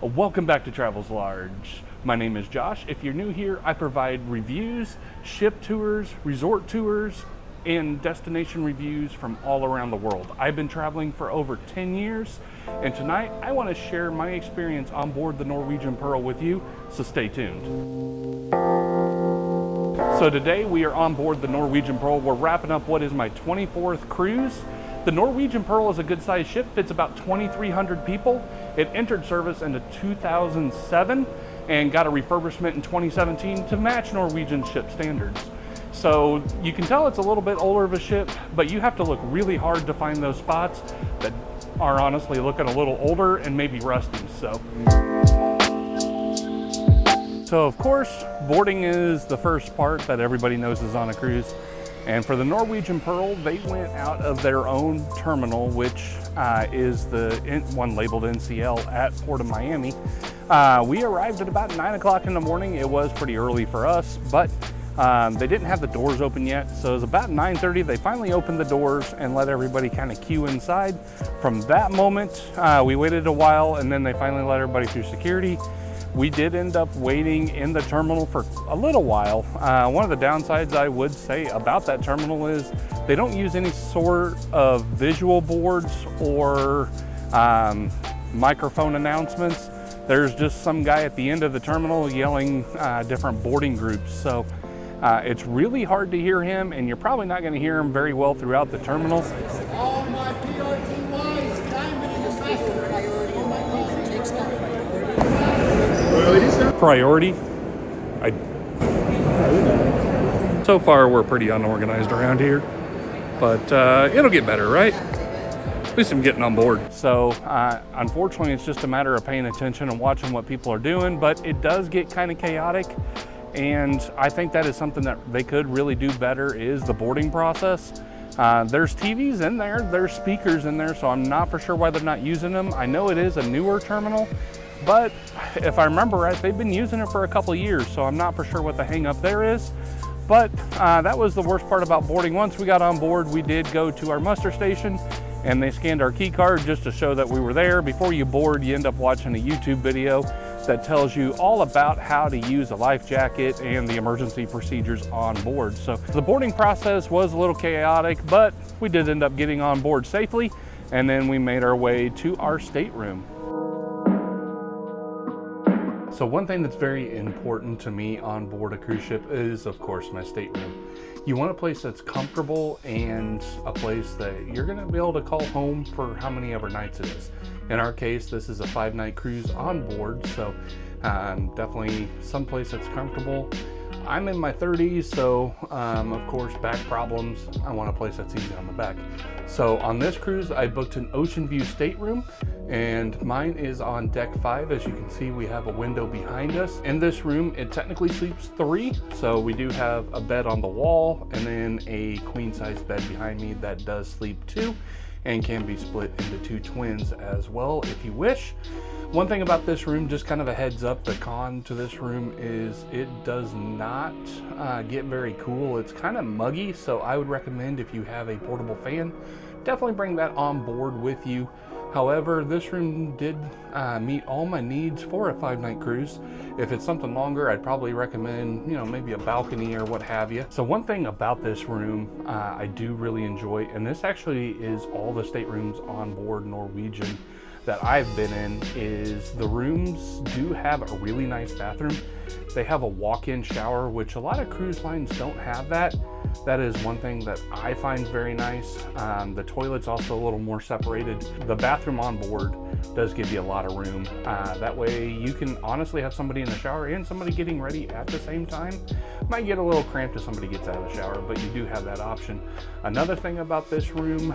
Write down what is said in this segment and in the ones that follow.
Welcome back to Travels Large. My name is Josh. If you're new here, I provide reviews, ship tours, resort tours, and destination reviews from all around the world. I've been traveling for over 10 years, and tonight I want to share my experience on board the Norwegian Pearl with you, so stay tuned. So today we are on board the Norwegian Pearl. We're wrapping up what is my 24th cruise. The Norwegian Pearl is a good-sized ship, fits about 2,300 people. It entered service in 2007 and got a refurbishment in 2017 to match Norwegian ship standards. So you can tell it's a little bit older of a ship, but you have to look really hard to find those spots that are honestly looking a little older and maybe rusty. So of course, boarding is the first part that everybody knows is on a cruise. And for the Norwegian Pearl, they went out of their own terminal, which is the one labeled NCL at Port of Miami. We arrived at about 9 o'clock in the morning. It was pretty early for us, but they didn't have the doors open yet. So it was about 9:30. They finally opened the doors and let everybody kind of queue inside. From that moment, we waited a while, and then they finally let everybody through security. We did end up waiting in the terminal for a little while. One of the downsides I would say about that terminal is they don't use any sort of visual boards or microphone announcements. There's just some guy at the end of the terminal yelling different boarding groups. So it's really hard to hear him, and you're probably not going to hear him very well throughout the terminal. All my PRTYs, diamond is faster. Priority? So far we're pretty unorganized around here, but it'll get better, right? At least I'm getting on board. So unfortunately it's just a matter of paying attention and watching what people are doing, but it does get kind of chaotic, and I think that is something that they could really do better is the boarding process. There's TVs in there, there's speakers in there, so I'm not for sure why they're not using them. I know it is a newer terminal, but if I remember right, they've been using it for a couple of years, so I'm not for sure what the hang up there is. But that was the worst part about boarding. Once we got on board, we did go to our muster station, and they scanned our key card just to show that we were there. Before you board, you end up watching a YouTube video that tells you all about how to use a life jacket and the emergency procedures on board. So the boarding process was a little chaotic, but we did end up getting on board safely, and then we made our way to our stateroom. So one thing that's very important to me on board a cruise ship is, of course, my stateroom. You want a place that's comfortable and a place that you're going to be able to call home for how many ever nights it is. In our case, this is a 5-night cruise on board, so definitely someplace that's comfortable. I'm in my 30s, so of course, back problems. I want a place that's easy on the back. So on this cruise, I booked an ocean view stateroom, and mine is on deck 5. As you can see, we have a window behind us. In this room, it technically sleeps 3. So we do have a bed on the wall and then a queen size bed behind me that does sleep 2 and can be split into 2 twins as well if you wish. One thing about this room, just kind of a heads up, the con to this room is it does not get very cool. It's kind of muggy, so I would recommend if you have a portable fan, definitely bring that on board with you. However, this room did meet all my needs for a 5-night cruise. If it's something longer, I'd probably recommend, maybe a balcony or what have you. So one thing about this room I do really enjoy, and this actually is all the staterooms on board Norwegian that I've been in, is the rooms do have a really nice bathroom. They have a walk-in shower, which a lot of cruise lines don't have that. That is one thing that I find very nice. The toilet's also a little more separated. The bathroom on board does give you a lot of room. That way you can honestly have somebody in the shower and somebody getting ready at the same time. Might get a little cramped if somebody gets out of the shower, but you do have that option. Another thing about this room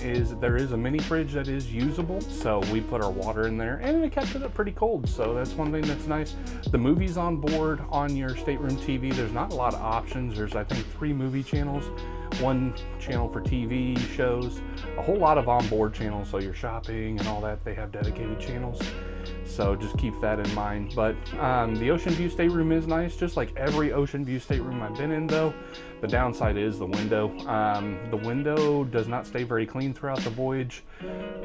is there is a mini fridge that is usable. So we put our water in there, and it kept it pretty cold. So that's one thing that's nice. The movies on board on your stateroom TV, there's not a lot of options. There's, I think, 3 movie channels, 1 channel for TV shows, a whole lot of onboard channels. So your shopping and all that, they have dedicated channels. So just keep that in mind. But the ocean view stateroom is nice, just like every ocean view stateroom I've been in though. The downside is the window. The window does not stay very clean throughout the voyage.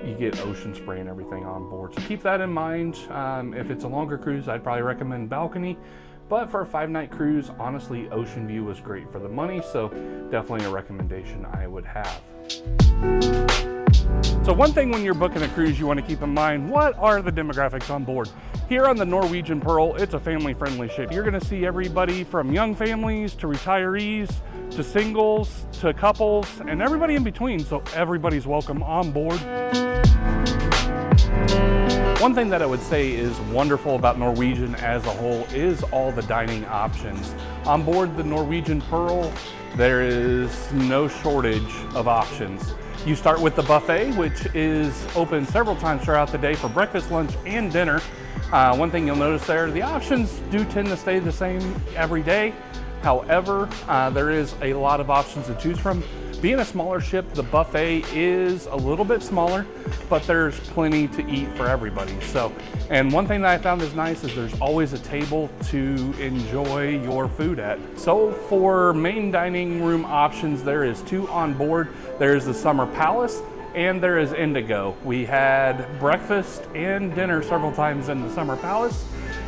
You get ocean spray and everything on board. So keep that in mind. If it's a longer cruise, I'd probably recommend balcony. But for a 5-night cruise, honestly, ocean view was great for the money. So definitely a recommendation I would have. So one thing when you're booking a cruise you want to keep in mind, what are the demographics on board? Here on the Norwegian Pearl, it's a family-friendly ship. You're going to see everybody from young families to retirees to singles to couples and everybody in between, so everybody's welcome on board. One thing that I would say is wonderful about Norwegian as a whole is all the dining options. On board the Norwegian Pearl, there is no shortage of options. You start with the buffet, which is open several times throughout the day for breakfast, lunch, and dinner. One thing you'll notice there, the options do tend to stay the same every day. However, there is a lot of options to choose from. Being a smaller ship, the buffet is a little bit smaller, but there's plenty to eat for everybody. So, and one thing that I found is nice is there's always a table to enjoy your food at. So for main dining room options, there is 2 on board. There's the Summer Palace and there is Indigo. We had breakfast and dinner several times in the Summer Palace.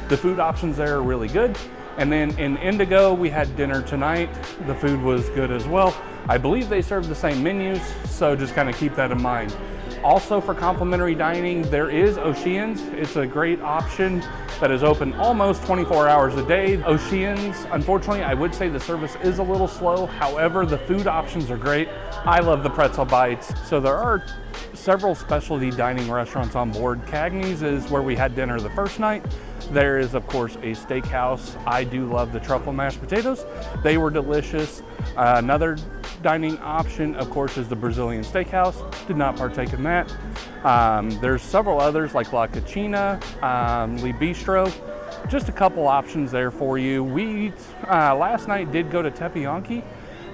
The food options there are really good. And then in Indigo, we had dinner tonight. The food was good as well. I believe they serve the same menus, so just kind of keep that in mind. Also for complimentary dining, there is Oceans. It's a great option that is open almost 24 hours a day. Oceans, unfortunately, I would say the service is a little slow. However, the food options are great. I love the pretzel bites. So there are several specialty dining restaurants on board. Cagney's is where we had dinner the first night. There is, of course, a steakhouse. I do love the truffle mashed potatoes. They were delicious. Another dining option, of course, is the Brazilian steakhouse. Did not partake in that. There's several others like La Cucina, Le Bistro. Just a couple options there for you. We last night did go to Tepeyanki.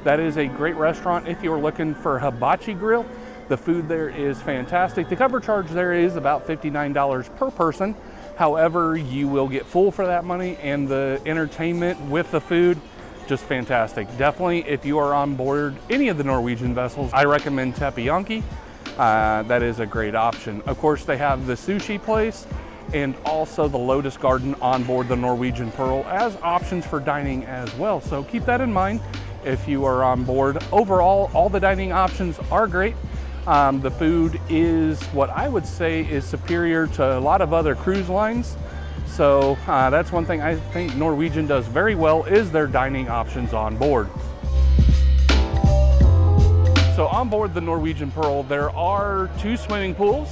That is a great restaurant if you're looking for hibachi grill. The food there is fantastic. The cover charge there is about $59 per person. However, you will get full for that money, and the entertainment with the food, just fantastic. Definitely, if you are on board any of the Norwegian vessels, I recommend Tepeyanki. That is a great option. Of course, they have the sushi place and also the Lotus Garden on board the Norwegian Pearl as options for dining as well. So keep that in mind if you are on board. Overall, all the dining options are great. The food is what I would say is superior to a lot of other cruise lines. So that's one thing I think Norwegian does very well is their dining options on board. So on board the Norwegian Pearl, there are 2 swimming pools.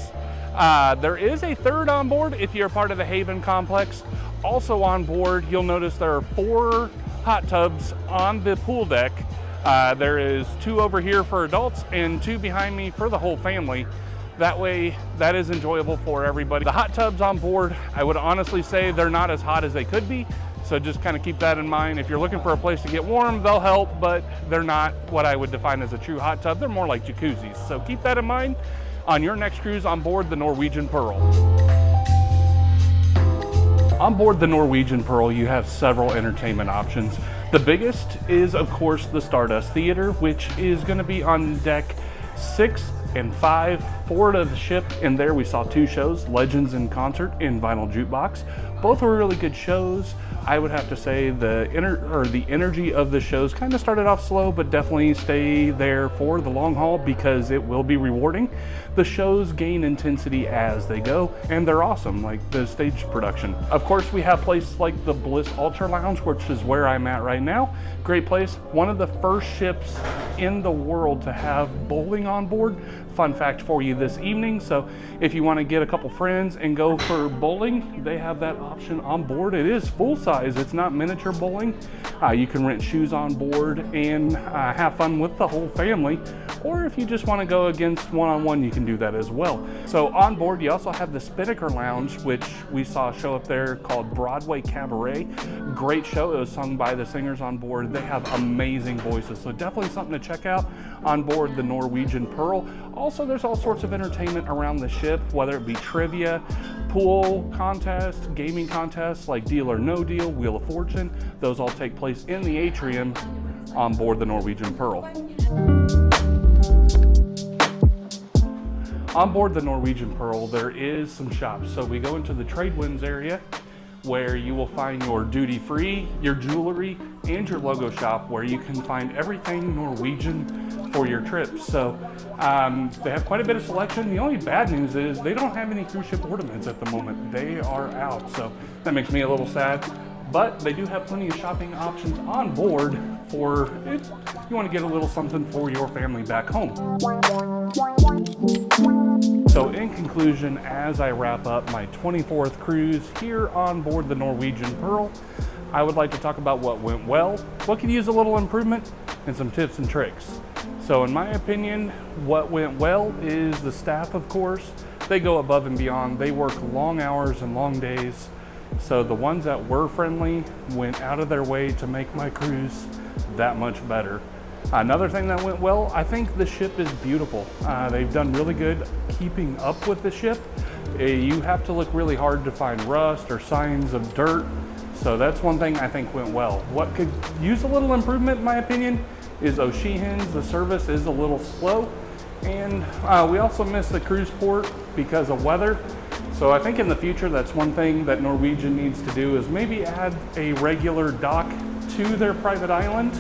There is a 3rd on board if you're part of the Haven complex. Also on board, you'll notice there are 4 hot tubs on the pool deck. There is 2 over here for adults and 2 behind me for the whole family. That way, that is enjoyable for everybody. The hot tubs on board, I would honestly say they're not as hot as they could be. So just kind of keep that in mind. If you're looking for a place to get warm, they'll help, but they're not what I would define as a true hot tub. They're more like jacuzzis. So keep that in mind on your next cruise on board the Norwegian Pearl. On board the Norwegian Pearl, you have several entertainment options. The biggest is, of course, the Stardust Theater, which is going to be on deck 6 and 5 forward of the ship. And there we saw 2 shows, Legends in Concert and Vinyl Jukebox. Both were really good shows. I would have to say the energy of the shows kind of started off slow, but definitely stay there for the long haul because it will be rewarding. The shows gain intensity as they go, and they're awesome, like the stage production. Of course, we have places like the Bliss Ultra Lounge, which is where I'm at right now. Great place. One of the first ships in the world to have bowling on board. Fun fact for you this evening. So if you want to get a couple friends and go for bowling, they have that option on board. It is full size. It's not miniature bowling. You can rent shoes on board and have fun with the whole family. Or if you just want to go against one-on-one, you can do that as well. So on board, you also have the Spinnaker Lounge, which we saw a show up there called Broadway Cabaret. Great show. It was sung by the singers on board. They have amazing voices. So definitely something to check out on board the Norwegian Pearl. Also, there's all sorts of entertainment around the ship, whether it be trivia, pool contests, gaming contests like Deal or No Deal, Wheel of Fortune. Those all take place in the atrium on board the Norwegian Pearl. On board the Norwegian Pearl, there is some shops. So we go into the trade winds area where you will find your duty-free, your jewelry, and your logo shop where you can find everything Norwegian for your trip. So they have quite a bit of selection. The only bad news is they don't have any cruise ship ornaments at the moment. They are out, so that makes me a little sad. But they do have plenty of shopping options on board for if you want to get a little something for your family back home. So in conclusion, as I wrap up my 24th cruise here on board the Norwegian Pearl, I would like to talk about what went well, what could use a little improvement, and some tips and tricks. So in my opinion, what went well is the staff, of course. They go above and beyond. They work long hours and long days. So the ones that were friendly went out of their way to make my cruise that much better. Another thing that went well, I think the ship is beautiful. They've done really good keeping up with the ship. You have to look really hard to find rust or signs of dirt. So that's one thing I think went well. What could use a little improvement in my opinion is O'Sheehan's. The service is a little slow. And we also missed the cruise port because of weather. So I think in the future, that's one thing that Norwegian needs to do is maybe add a regular dock to their private island.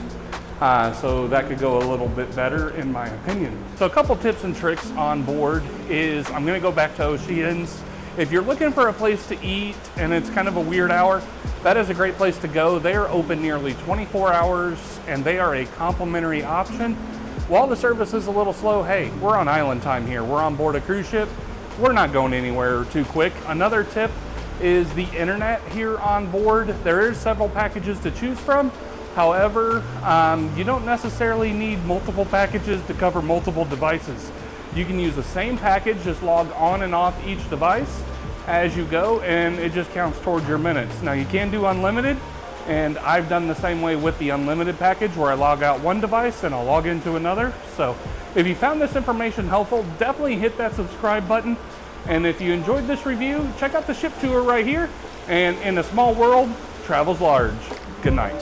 So that could go a little bit better in my opinion. So a couple tips and tricks on board is I'm gonna go back to O'Sheehan's. If you're looking for a place to eat and it's kind of a weird hour, that is a great place to go. They are open nearly 24 hours and they are a complimentary option. While the service is a little slow, hey, we're on island time here. We're on board a cruise ship. We're not going anywhere too quick. Another tip is the internet here on board. There is several packages to choose from. However, you don't necessarily need multiple packages to cover multiple devices. You can use the same package, just log on and off each device as you go, and it just counts towards your minutes. Now you can do unlimited, and I've done the same way with the unlimited package where I log out one device and I'll log into another. So if you found this information helpful, definitely hit that subscribe button. And if you enjoyed this review, check out the ship tour right here. And in a small world, travel's large. Good night.